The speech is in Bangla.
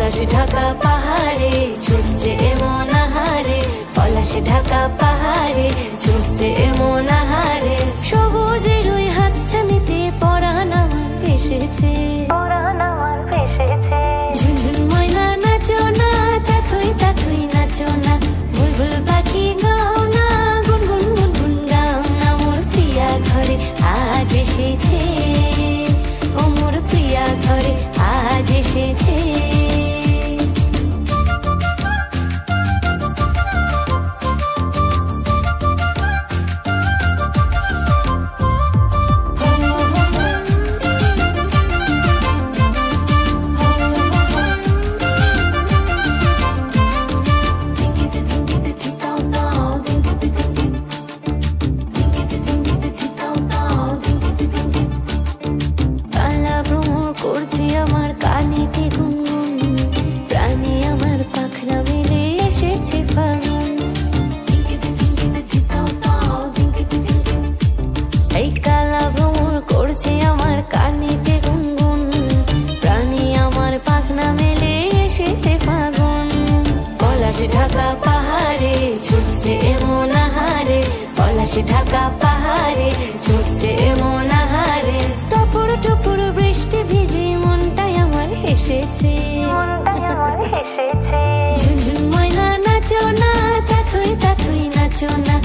পলাশ ঢাকা পাহাড়ে ছুটছে এমন আহারে, পলাশ ঢাকা পাহাড়ে ছুটছে এমন আহারে। সবুজের ওই হাত ছানিতে পরাণ আমার ভেসেছে, পরাণ আমার ভেসেছে। ঝুনঝুন ময়না নাচো না, তাথই তাথই নাচো না, বুলবুল পাখি গাও না, গুনগুন গুনগুন গাও না। মোর প্রিয়া ঘরে আজ এসেছে, ও মোর প্রিয়া ঘরে আজ এসেছে। করছি আমার কানেতে গুনগুন, প্রাণে আমার পাখনা মেলে এসেছে ফাগুন। এই কালা ভ্রমর করছে আমার কানেতে গুনগুন, প্রাণে আমার পাখনা মেলে এসেছে ফাগুন। পলাশ ঢাকা পাহাড়ে ছুটছে এমন আহারে, পলাশ ঢাকা পাহাড়ে ছুটছে এমন আহারে। টপুর টপুর বৃষ্টি ভিজে মনটাই আমার হেসেছে, মনটাই আমার হেসেছে। ঝুনঝুন ময়না নাচো না, তাথই তাথই নাচো না,